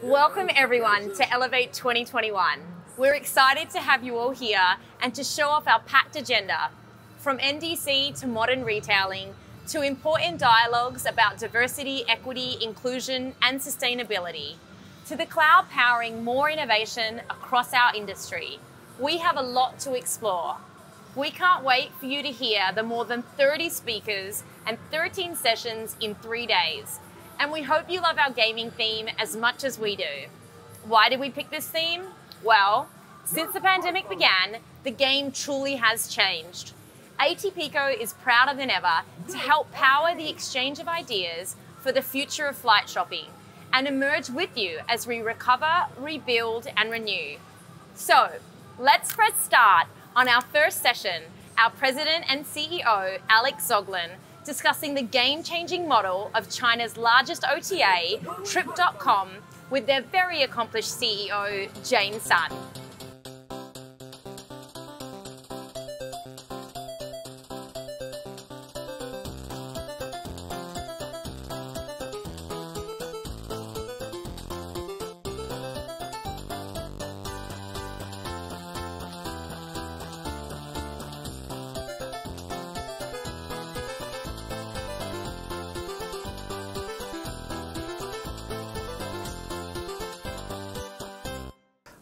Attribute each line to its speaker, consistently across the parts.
Speaker 1: Welcome everyone to Elevate 2021. We're excited to have you all here and to show off our packed agenda, from NDC to modern retailing, to important dialogues about diversity, equity, inclusion and sustainability, to the cloud powering more innovation across our industry. We have a lot to explore. We can't wait for you to hear the more than 30 speakers and 13 sessions in 3 days. And we hope you love our gaming theme as much as we do. Why did we pick this theme? Well, since the pandemic began, the game truly has changed. ATPCO is prouder than ever to help power the exchange of ideas for the future of flight shopping and emerge with you as we recover, rebuild, and renew. So, let's press start on our first session, our President and CEO, Alex Zoglin, discussing the game-changing model of China's largest OTA, Trip.com, with their very accomplished CEO, Jane Sun.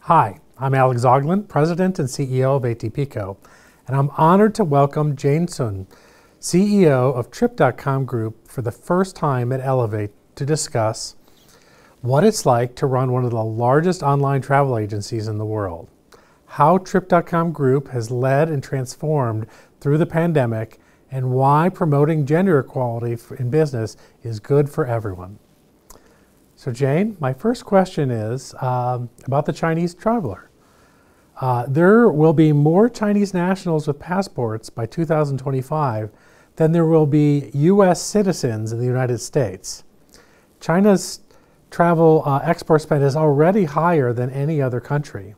Speaker 2: Hi, I'm Alex Zoglin, President and CEO of ATPCO, and I'm honored to welcome Jane Sun, CEO of Trip.com Group, for the first time at Elevate to discuss what it's like to run one of the largest online travel agencies in the world, how Trip.com Group has led and transformed through the pandemic, and why promoting gender equality in business is good for everyone. So Jane, my first question is about the Chinese traveler. There will be more Chinese nationals with passports by 2025 than there will be U.S. citizens in the United States. China's travel export spend is already higher than any other country.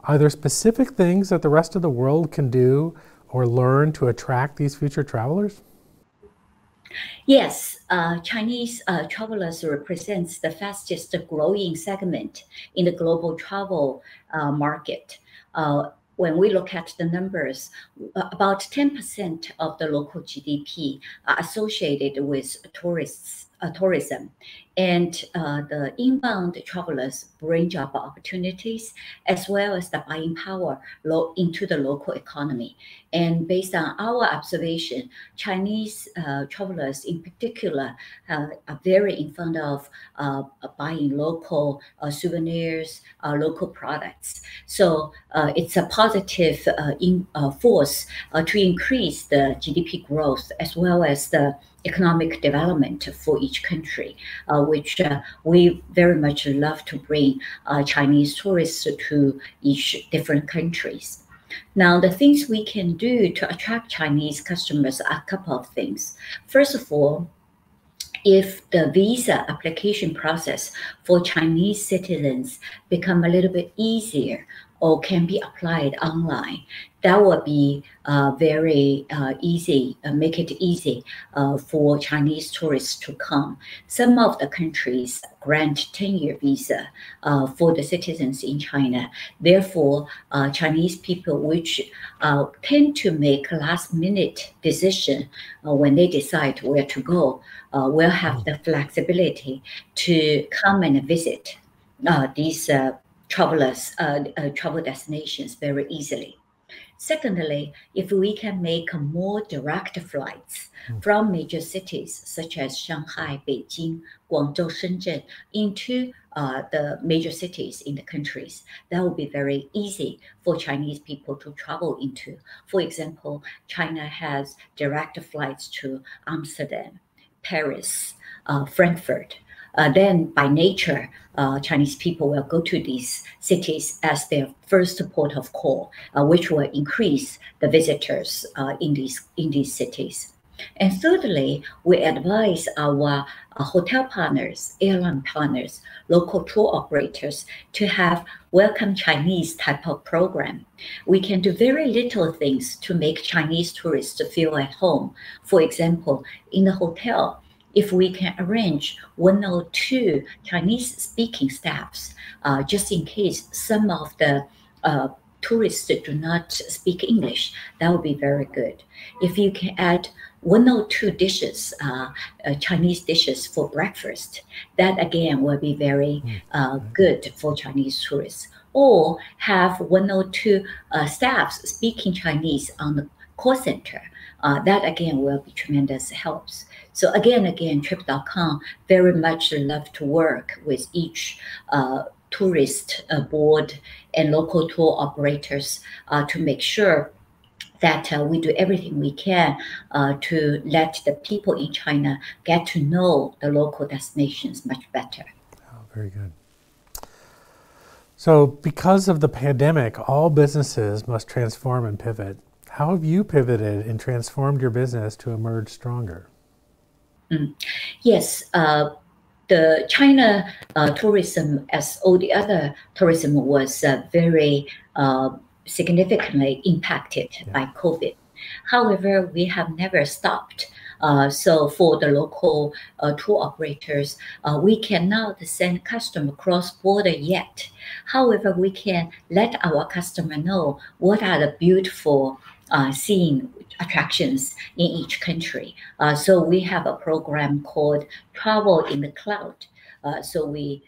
Speaker 2: Are there specific things that the rest of the world can do or learn to attract these future travelers?
Speaker 3: Yes, Chinese travelers represents the fastest growing segment in the global travel market. When we look at the numbers, about 10% of the local GDP are associated with tourism. And the inbound travelers bring job opportunities as well as the buying power into the local economy. And based on our observation, Chinese travelers in particular are very in fond of buying local souvenirs, local products. So it's a positive force to increase the GDP growth as well as the economic development for each country, which we very much love to bring Chinese tourists to each different countries. Now, the things we can do to attract Chinese customers are a couple of things. First of all, if the visa application process for Chinese citizens become a little bit easier or can be applied online, that would be very easy, make it easy for Chinese tourists to come. Some of the countries grant 10-year visa for the citizens in China. Therefore, Chinese people, which tend to make last-minute decision when they decide where to go, will have the flexibility to come and visit these travel destinations very easily. Secondly, if we can make more direct flights from major cities such as Shanghai, Beijing, Guangzhou, Shenzhen into the major cities in the countries, that will be very easy for Chinese people to travel into. For example, China has direct flights to Amsterdam, Paris, Frankfurt. Then by nature, Chinese people will go to these cities as their first port of call, which will increase the visitors in these cities. And thirdly, we advise our hotel partners, airline partners, local tour operators to have welcome Chinese type of program. We can do very little things to make Chinese tourists feel at home. For example, in the hotel, if we can arrange 1 or 2 Chinese-speaking staffs, just in case some of the tourists do not speak English, that would be very good. If you can add 1 or 2 dishes, Chinese dishes for breakfast, that again will be very good for Chinese tourists. Or have 1 or 2 staffs speaking Chinese on the call center. That again will be tremendous helps. So again, Trip.com very much love to work with each tourist board and local tour operators to make sure that we do everything we can to let the people in China get to know the local destinations much better.
Speaker 2: Oh, very good. So because of the pandemic, all businesses must transform and pivot. How have you pivoted and transformed your business to emerge stronger?
Speaker 3: Yes, the China tourism, as all the other tourism, was very significantly impacted by COVID. However, we have never stopped. So for the local tour operators, we cannot send customer cross-border yet. However, we can let our customer know what are the beautiful scene attractions in each country. So we have a program called Travel in the Cloud. So we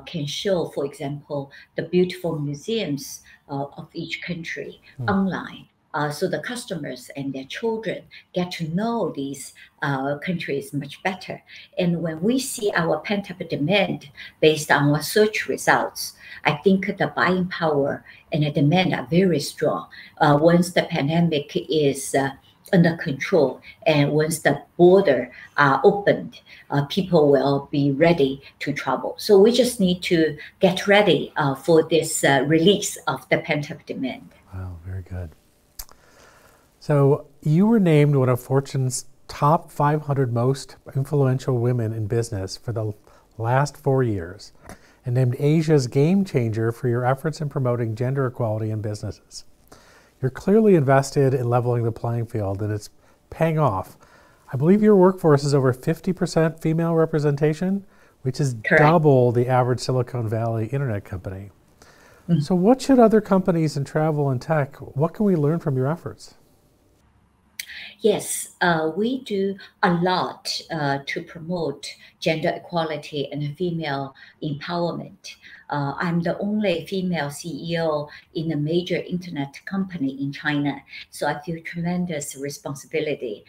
Speaker 3: can show, for example, the beautiful museums of each country online. So the customers and their children get to know these countries much better. And when we see our pent-up demand based on our search results, I think the buying power and the demand are very strong. Once the pandemic is under control and once the border are opened, people will be ready to travel. So we just need to get ready for this release of the pent-up demand.
Speaker 2: Wow, very good. So you were named one of Fortune's top 500 most influential women in business for the last 4 years and named Asia's game changer for your efforts in promoting gender equality in businesses. You're clearly invested in leveling the playing field, and it's paying off. I believe your workforce is over 50% female representation, which is
Speaker 3: Correct.
Speaker 2: Double the average Silicon Valley internet company. So what should other companies in travel and tech, what can we learn from your efforts?
Speaker 3: Yes, we do a lot to promote gender equality and female empowerment. I'm the only female CEO in a major internet company in China, so I feel tremendous responsibility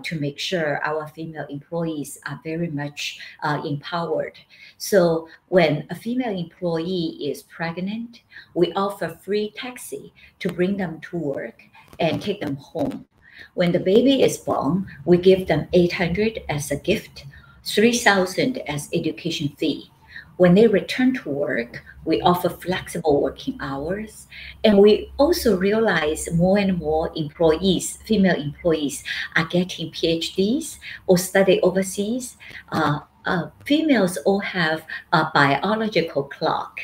Speaker 3: to make sure our female employees are very much empowered. So when a female employee is pregnant, we offer free taxi to bring them to work and take them home. When the baby is born, we give them 800 as a gift, 3,000 as education fee. When they return to work, we offer flexible working hours. And we also realize more and more employees, female employees, are getting PhDs or study overseas. Females all have a biological clock.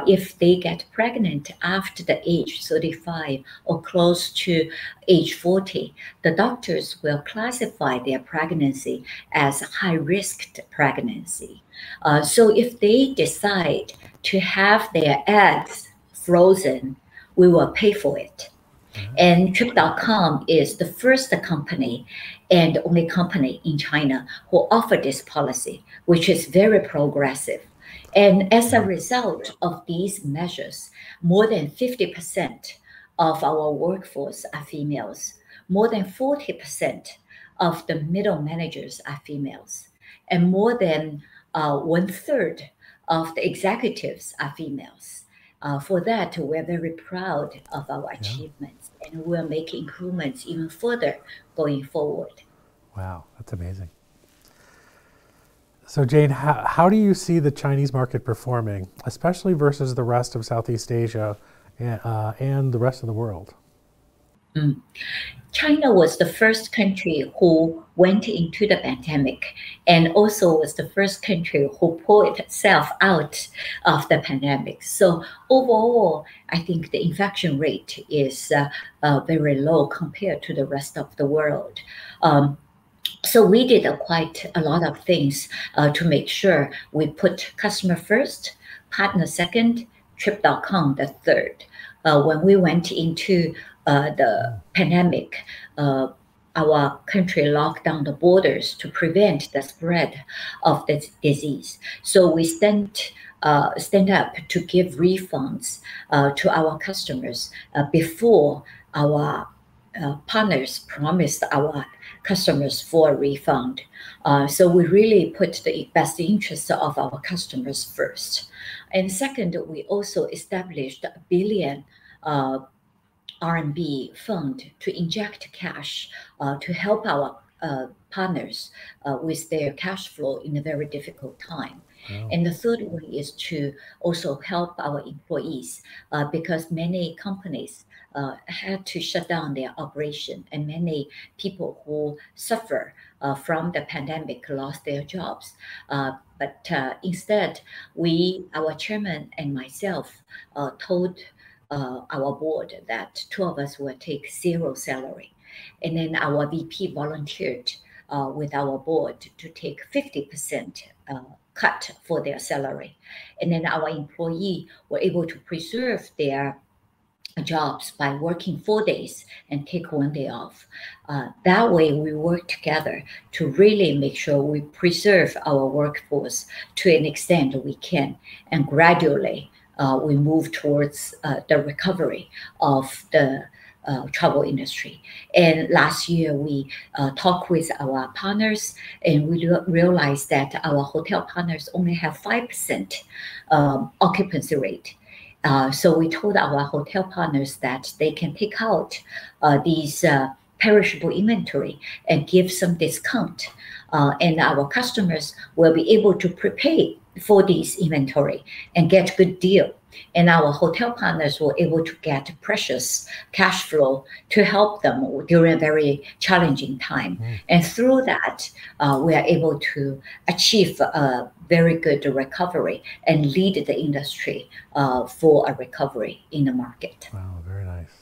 Speaker 3: If they get pregnant after the age 35 or close to age 40, the doctors will classify their pregnancy as a high-risk pregnancy. So if they decide to have their eggs frozen, we will pay for it. And Trip.com is the first company and the only company in China who offer this policy, which is very progressive. And as a result of these measures, more than 50% of our workforce are females. More than 40% of the middle managers are females. And more than 1/3 of the executives are females. For that, we're very proud of our achievements, and we'll make improvements even further going forward.
Speaker 2: Wow, that's amazing. So Jane, how do you see the Chinese market performing, especially versus the rest of Southeast Asia and the rest of the world?
Speaker 3: China was the first country who went into the pandemic and also was the first country who pulled itself out of the pandemic. So overall, I think the infection rate is very low compared to the rest of the world. So we did quite a lot of things to make sure we put customer first, partner second, Trip.com the third. When we went into the pandemic, our country locked down the borders to prevent the spread of this disease. So we stand up to give refunds to our customers before our partners promised our customers for a refund. So we really put the best interests of our customers first. And second, we also established a 1 billion RMB fund to inject cash to help our partners with their cash flow in a very difficult time. Wow. And the third one is to also help our employees because many companies had to shut down their operation, and many people who suffer from the pandemic lost their jobs. But instead, our chairman and myself told our board that 2 of us will take 0 salary. And then our VP volunteered with our board to take 50% cut for their salary. And then our employee were able to preserve their jobs by working 4 days and take 1 day off. That way we work together to really make sure we preserve our workforce to an extent we can, and gradually we move towards the recovery of the travel industry. And last year we talked with our partners, and we realized that our hotel partners only have 5% occupancy rate. So we told our hotel partners that they can take out these perishable inventory and give some discount, and our customers will be able to prepay for this inventory and get good deal. And our hotel partners were able to get precious cash flow to help them during a very challenging time. And through that, we are able to achieve a very good recovery and lead the industry for a recovery in the market.
Speaker 2: Wow, very nice.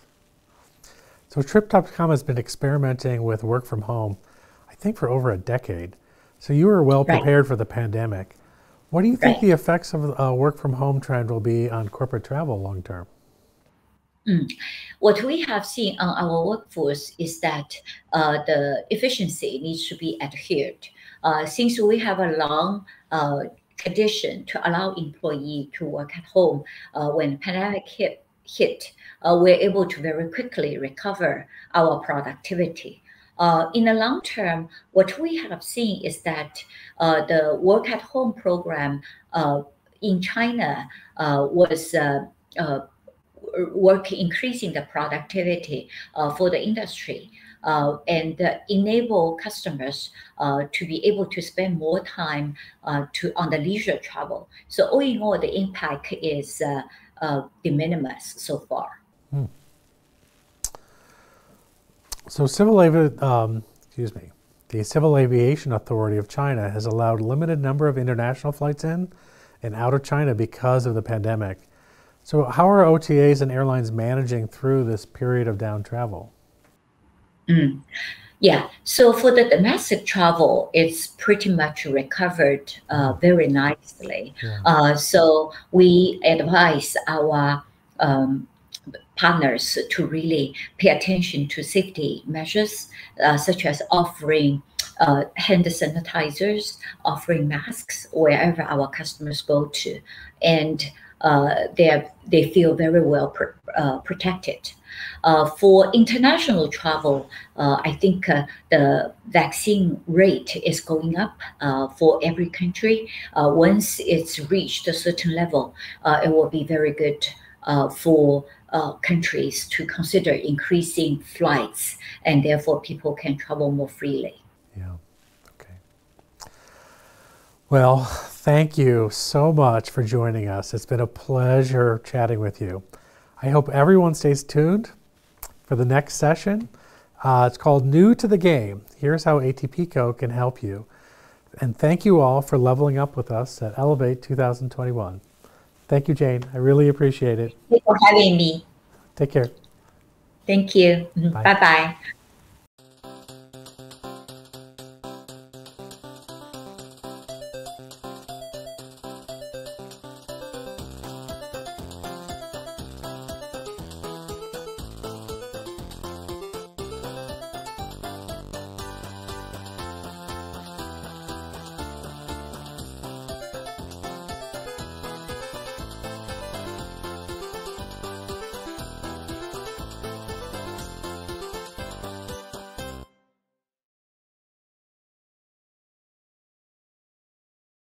Speaker 2: So Trip.com has been experimenting with work from home, I think, for over a decade. So you were well prepared for the pandemic. What do you think the effects of work from home trend will be on corporate travel long term?
Speaker 3: What we have seen on our workforce is that the efficiency needs to be adhered. Since we have a long tradition to allow employees to work at home, when the pandemic hit, we're able to very quickly recover our productivity. In the long term, what we have seen is that the work at home program in China was increasing the productivity for the industry and enable customers to be able to spend more time on the leisure travel. So all in all, the impact is de minimis so far.
Speaker 2: So the Civil Aviation Authority of China has allowed a limited number of international flights in and out of China because of the pandemic. So how are OTAs and airlines managing through this period of down travel?
Speaker 3: Yeah, so for the domestic travel, it's pretty much recovered very nicely. So we advise our partners to really pay attention to safety measures, such as offering hand sanitizers, offering masks wherever our customers go to, and they feel very well protected. For international travel, I think the vaccine rate is going up for every country. Once it's reached a certain level, it will be very good for countries to consider increasing flights, and therefore people can travel more freely.
Speaker 2: Yeah, okay. Well, thank you so much for joining us. It's been a pleasure chatting with you. I hope everyone stays tuned for the next session. It's called New to the Game. Here's how ATPCO can help you. And thank you all for leveling up with us at Elevate 2021. Thank you, Jane. I really appreciate it.
Speaker 3: Thank you for having me.
Speaker 2: Take care.
Speaker 3: Thank you. Bye-bye.